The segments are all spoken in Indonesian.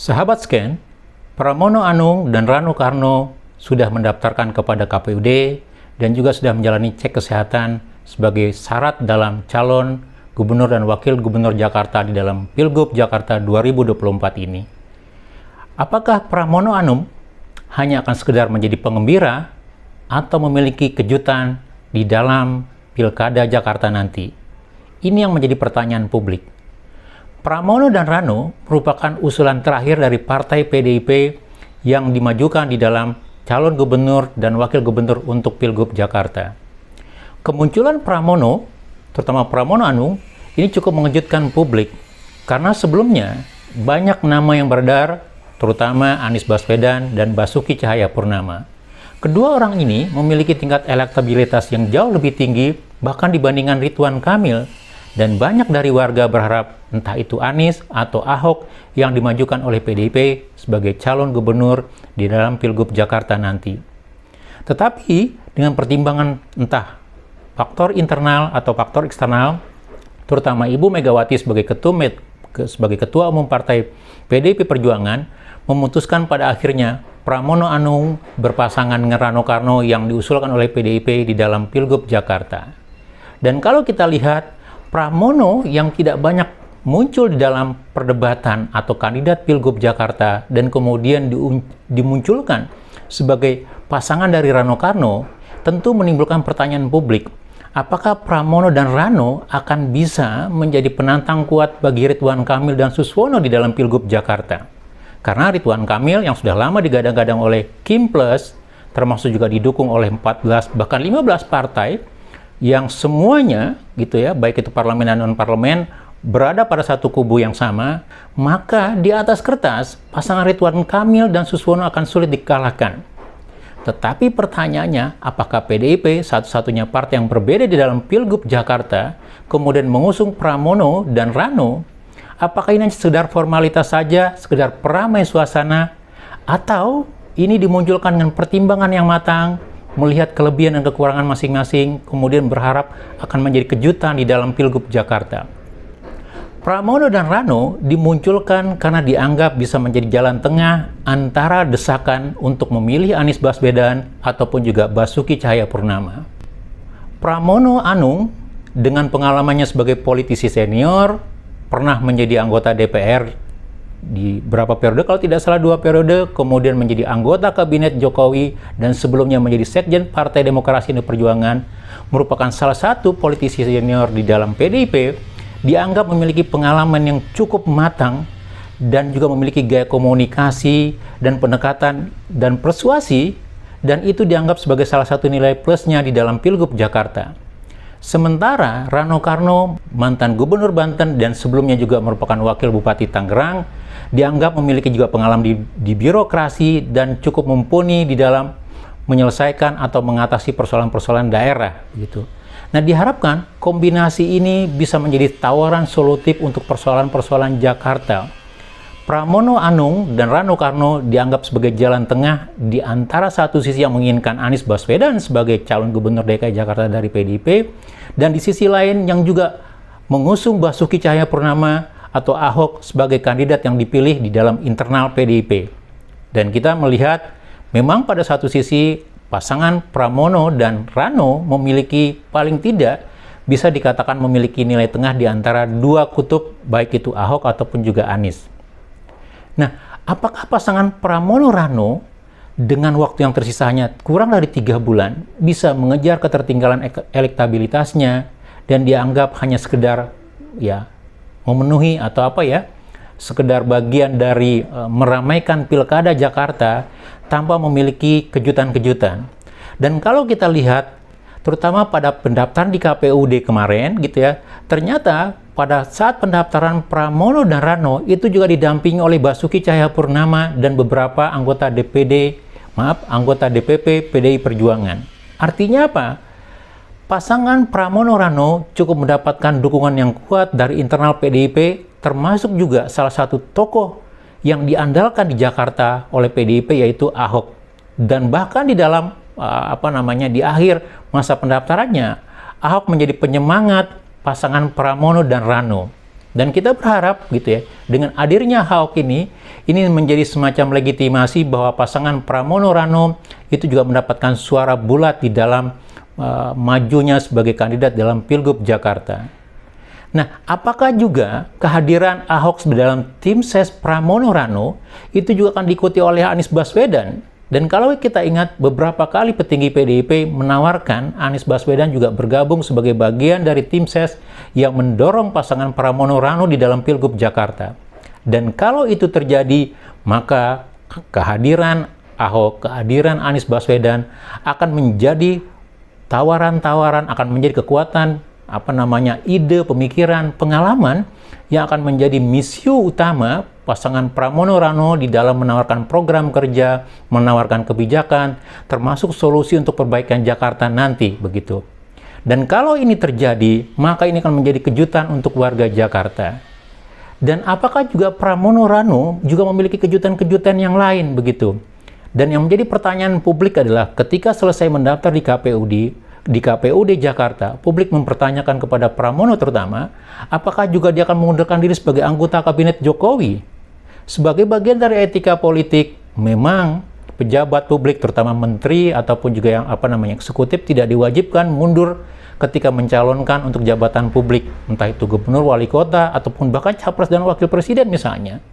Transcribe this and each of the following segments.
Sahabat Scan, Pramono Anung dan Rano Karno sudah mendaftarkan kepada KPUD dan juga sudah menjalani cek kesehatan sebagai syarat dalam calon gubernur dan wakil gubernur Jakarta di dalam Pilgub Jakarta 2024 ini. Apakah Pramono Anung hanya akan sekedar menjadi pengembira atau memiliki kejutan di dalam Pilkada Jakarta nanti? Ini yang menjadi pertanyaan publik. Pramono dan Rano merupakan usulan terakhir dari Partai PDIP yang dimajukan di dalam calon gubernur dan wakil gubernur untuk Pilgub Jakarta. Kemunculan Pramono, terutama Pramono Anung, ini cukup mengejutkan publik karena sebelumnya banyak nama yang beredar, terutama Anies Baswedan dan Basuki Cahayapurnama. Kedua orang ini memiliki tingkat elektabilitas yang jauh lebih tinggi bahkan dibandingkan Ridwan Kamil, dan banyak dari warga berharap entah itu Anies atau Ahok yang dimajukan oleh PDIP sebagai calon gubernur di dalam Pilgub Jakarta nanti. Tetapi dengan pertimbangan entah faktor internal atau faktor eksternal, terutama Ibu Megawati sebagai Ketua Umum Partai PDIP Perjuangan memutuskan pada akhirnya Pramono Anung berpasangan dengan Rano Karno yang diusulkan oleh PDIP di dalam Pilgub Jakarta. Dan kalau kita lihat Pramono yang tidak banyak muncul di dalam perdebatan atau kandidat Pilgub Jakarta dan kemudian dimunculkan sebagai pasangan dari Rano Karno, tentu menimbulkan pertanyaan publik. Apakah Pramono dan Rano akan bisa menjadi penantang kuat bagi Ridwan Kamil dan Suswono di dalam Pilgub Jakarta? Karena Ridwan Kamil yang sudah lama digadang-gadang oleh Kim Plus, termasuk juga didukung oleh 14 bahkan 15 partai, yang semuanya gitu ya, baik itu parlemen dan non-parlemen, berada pada satu kubu yang sama, maka di atas kertas pasangan Ridwan Kamil dan Suswono akan sulit dikalahkan. Tetapi pertanyaannya, apakah PDIP satu-satunya partai yang berbeda di dalam Pilgub Jakarta kemudian mengusung Pramono dan Rano? Apakah ini sekedar formalitas saja, sekedar peramai suasana, atau ini dimunculkan dengan pertimbangan yang matang, melihat kelebihan dan kekurangan masing-masing, kemudian berharap akan menjadi kejutan di dalam Pilgub Jakarta? Pramono dan Rano dimunculkan karena dianggap bisa menjadi jalan tengah antara desakan untuk memilih Anies Baswedan ataupun juga Basuki Cahayapurnama. Pramono Anung dengan pengalamannya sebagai politisi senior, pernah menjadi anggota DPR di berapa periode, kalau tidak salah 2 periode, kemudian menjadi anggota kabinet Jokowi, dan sebelumnya menjadi sekjen Partai Demokrasi Indonesia Perjuangan, merupakan salah satu politisi senior di dalam PDIP, dianggap memiliki pengalaman yang cukup matang dan juga memiliki gaya komunikasi dan pendekatan dan persuasi, dan itu dianggap sebagai salah satu nilai plusnya di dalam Pilgub Jakarta. Sementara Rano Karno, mantan gubernur Banten dan sebelumnya juga merupakan wakil Bupati Tangerang, dianggap memiliki juga pengalaman di birokrasi dan cukup mumpuni di dalam menyelesaikan atau mengatasi persoalan-persoalan daerah gitu. Nah, diharapkan kombinasi ini bisa menjadi tawaran solutif untuk persoalan-persoalan Jakarta. Pramono Anung dan Rano Karno dianggap sebagai jalan tengah di antara satu sisi yang menginginkan Anies Baswedan sebagai calon gubernur DKI Jakarta dari PDIP, dan di sisi lain yang juga mengusung Basuki Cahayapurnama atau Ahok sebagai kandidat yang dipilih di dalam internal PDIP. Dan kita melihat memang pada satu sisi pasangan Pramono dan Rano memiliki paling tidak bisa dikatakan memiliki nilai tengah di antara dua kutub, baik itu Ahok ataupun juga Anies. Nah, apakah pasangan Pramono-Rano dengan waktu yang tersisa hanya kurang dari 3 bulan bisa mengejar ketertinggalan elektabilitasnya dan dianggap hanya sekedar ya memenuhi atau sekedar bagian dari meramaikan Pilkada Jakarta tanpa memiliki kejutan-kejutan? Dan kalau kita lihat terutama pada pendaftaran di KPUD kemarin gitu ya, ternyata pada saat pendaftaran Pramono dan Rano itu juga didampingi oleh Basuki Cahayapurnama dan beberapa anggota anggota DPP PDI Perjuangan. Artinya apa? Pasangan Pramono-Rano cukup mendapatkan dukungan yang kuat dari internal PDIP, termasuk juga salah satu tokoh yang diandalkan di Jakarta oleh PDIP yaitu Ahok. Dan bahkan di dalam di akhir masa pendaftarannya, Ahok menjadi penyemangat pasangan Pramono dan Rano. Dan kita berharap gitu ya, dengan hadirnya Ahok ini menjadi semacam legitimasi bahwa pasangan Pramono Rano itu juga mendapatkan suara bulat di dalam majunya sebagai kandidat dalam Pilgub Jakarta. Nah, apakah juga kehadiran Ahok dalam tim ses Pramono Rano itu juga akan diikuti oleh Anies Baswedan? Dan kalau kita ingat, beberapa kali petinggi PDIP menawarkan Anies Baswedan juga bergabung sebagai bagian dari tim ses yang mendorong pasangan Pramono Rano di dalam Pilgub Jakarta. Dan kalau itu terjadi, maka kehadiran Ahok, kehadiran Anies Baswedan akan menjadi tawaran-tawaran, akan menjadi kekuatan, ide, pemikiran, pengalaman yang akan menjadi misi utama pasangan Pramono Rano di dalam menawarkan program kerja, menawarkan kebijakan, termasuk solusi untuk perbaikan Jakarta nanti, begitu. Dan kalau ini terjadi, maka ini akan menjadi kejutan untuk warga Jakarta. Dan apakah juga Pramono Rano juga memiliki kejutan-kejutan yang lain, begitu. Dan yang menjadi pertanyaan publik adalah ketika selesai mendaftar di KPUD Jakarta, publik mempertanyakan kepada Pramono terutama, apakah juga dia akan mengundurkan diri sebagai anggota kabinet Jokowi? Sebagai bagian dari etika politik, memang pejabat publik, terutama menteri ataupun juga yang eksekutif, tidak diwajibkan mundur ketika mencalonkan untuk jabatan publik, entah itu gubernur, wali kota, ataupun bahkan capres dan wakil presiden misalnya.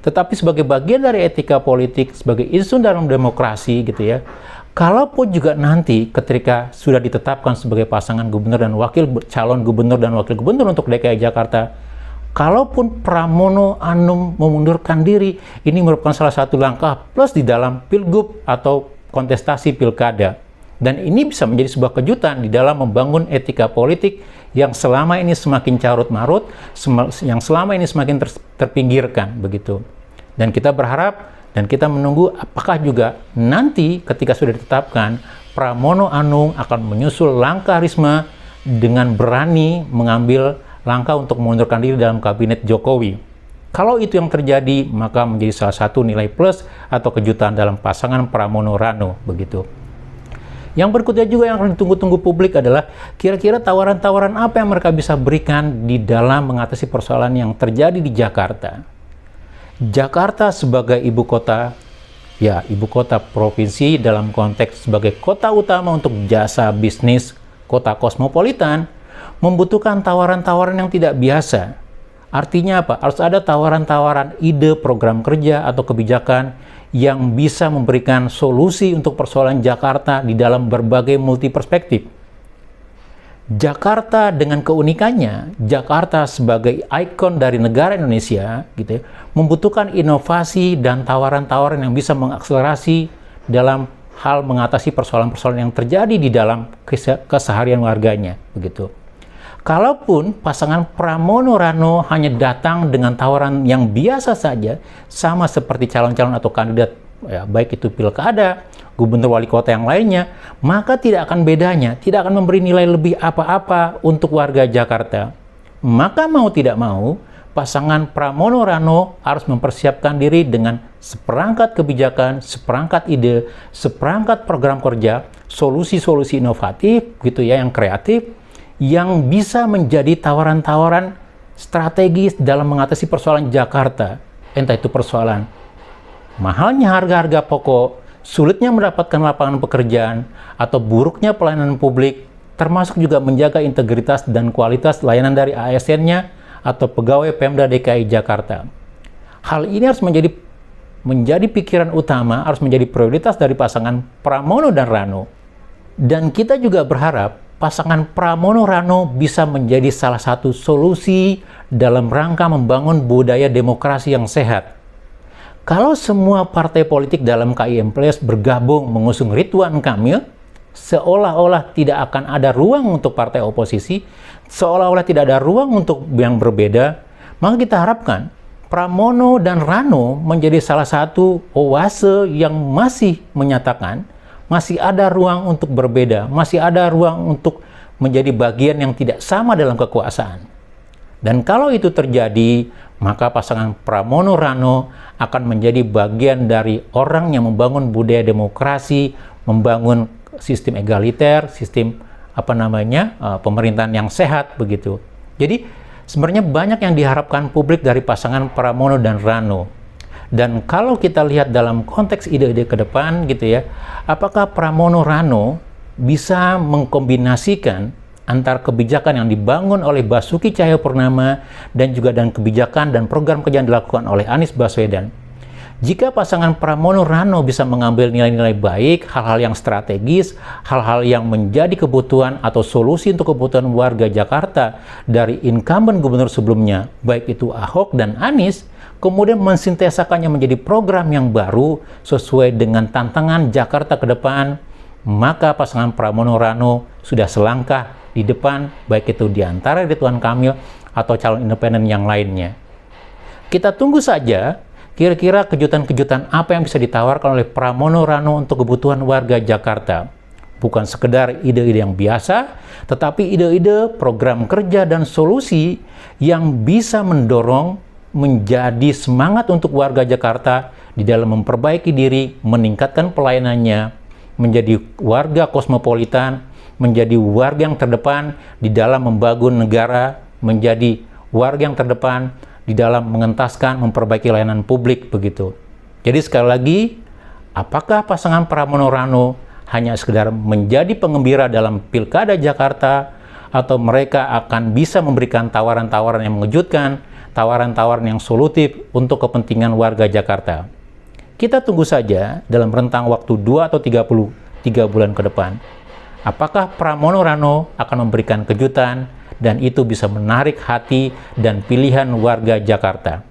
Tetapi sebagai bagian dari etika politik, sebagai insun dalam demokrasi gitu ya, kalaupun juga nanti ketika sudah ditetapkan sebagai pasangan gubernur dan calon gubernur dan wakil gubernur untuk DKI Jakarta, kalaupun Pramono Anung memundurkan diri, ini merupakan salah satu langkah plus di dalam pilgub atau kontestasi pilkada. Dan ini bisa menjadi sebuah kejutan di dalam membangun etika politik yang selama ini semakin carut-marut, yang selama ini semakin terpinggirkan, begitu. Dan kita berharap dan kita menunggu apakah juga nanti ketika sudah ditetapkan, Pramono Anung akan menyusul langkah Risma dengan berani mengambil langkah untuk mengundurkan diri dalam kabinet Jokowi. Kalau itu yang terjadi, maka menjadi salah satu nilai plus atau kejutan dalam pasangan Pramono Rano, begitu. Yang berikutnya juga yang akan ditunggu-tunggu publik adalah kira-kira tawaran-tawaran apa yang mereka bisa berikan di dalam mengatasi persoalan yang terjadi di Jakarta. Jakarta sebagai ibu kota provinsi dalam konteks sebagai kota utama untuk jasa bisnis, kota kosmopolitan, membutuhkan tawaran-tawaran yang tidak biasa. Artinya apa? Harus ada tawaran-tawaran ide program kerja atau kebijakan yang bisa memberikan solusi untuk persoalan Jakarta di dalam berbagai multi perspektif. Jakarta dengan keunikannya, Jakarta sebagai ikon dari negara Indonesia, gitu ya, membutuhkan inovasi dan tawaran-tawaran yang bisa mengakselerasi dalam hal mengatasi persoalan-persoalan yang terjadi di dalam keseharian warganya, begitu. Kalaupun pasangan Pramono Rano hanya datang dengan tawaran yang biasa saja, sama seperti calon-calon atau kandidat, ya, baik itu pilkada, gubernur, wali kota yang lainnya, maka tidak akan bedanya, tidak akan memberi nilai lebih apa-apa untuk warga Jakarta. Maka mau tidak mau, pasangan Pramono Rano harus mempersiapkan diri dengan seperangkat kebijakan, seperangkat ide, seperangkat program kerja, solusi-solusi inovatif, gitu ya, yang kreatif, yang bisa menjadi tawaran-tawaran strategis dalam mengatasi persoalan Jakarta. Entah itu persoalan mahalnya harga-harga pokok, sulitnya mendapatkan lapangan pekerjaan, atau buruknya pelayanan publik, termasuk juga menjaga integritas dan kualitas layanan dari ASN-nya atau pegawai Pemda DKI Jakarta. Hal ini harus menjadi pikiran utama, harus menjadi prioritas dari pasangan Pramono dan Rano. Dan kita juga berharap pasangan Pramono Rano bisa menjadi salah satu solusi dalam rangka membangun budaya demokrasi yang sehat. Kalau semua partai politik dalam KIM Plus bergabung mengusung Ridwan Kamil, seolah-olah tidak akan ada ruang untuk partai oposisi, seolah-olah tidak ada ruang untuk yang berbeda, maka kita harapkan Pramono dan Rano menjadi salah satu oase yang masih menyatakan masih ada ruang untuk berbeda, masih ada ruang untuk menjadi bagian yang tidak sama dalam kekuasaan. Dan kalau itu terjadi, maka pasangan Pramono Rano akan menjadi bagian dari orang yang membangun budaya demokrasi, membangun sistem egaliter, sistem pemerintahan yang sehat, begitu. Jadi Sebenarnya banyak yang diharapkan publik dari pasangan Pramono dan Rano. Dan kalau kita lihat dalam konteks ide-ide ke depan gitu ya, apakah Pramono Rano bisa mengkombinasikan antara kebijakan yang dibangun oleh Basuki Cahayapurnama dan juga dan kebijakan dan program kerja yang dilakukan oleh Anies Baswedan. Jika pasangan Pramono Rano bisa mengambil nilai-nilai baik, hal-hal yang strategis, hal-hal yang menjadi kebutuhan atau solusi untuk kebutuhan warga Jakarta dari incumbent gubernur sebelumnya, baik itu Ahok dan Anies, kemudian mensintesakannya menjadi program yang baru sesuai dengan tantangan Jakarta ke depan, maka pasangan Pramono Rano sudah selangkah di depan, baik itu di antara Ridwan Kamil atau calon independen yang lainnya. Kita tunggu saja kira-kira kejutan-kejutan apa yang bisa ditawarkan oleh Pramono Rano untuk kebutuhan warga Jakarta. Bukan sekedar ide-ide yang biasa, tetapi ide-ide program kerja dan solusi yang bisa mendorong menjadi semangat untuk warga Jakarta di dalam memperbaiki diri, meningkatkan pelayanannya, menjadi warga kosmopolitan, menjadi warga yang terdepan di dalam membangun negara, menjadi warga yang terdepan di dalam mengentaskan, memperbaiki layanan publik begitu. Jadi sekali lagi, apakah pasangan Pramono Rano hanya sekedar menjadi pengembira dalam Pilkada Jakarta, atau mereka akan bisa memberikan tawaran-tawaran yang mengejutkan, tawaran-tawaran yang solutif untuk kepentingan warga Jakarta? Kita tunggu saja dalam rentang waktu 2 atau 33 bulan ke depan. Apakah Pramono Rano akan memberikan kejutan dan itu bisa menarik hati dan pilihan warga Jakarta?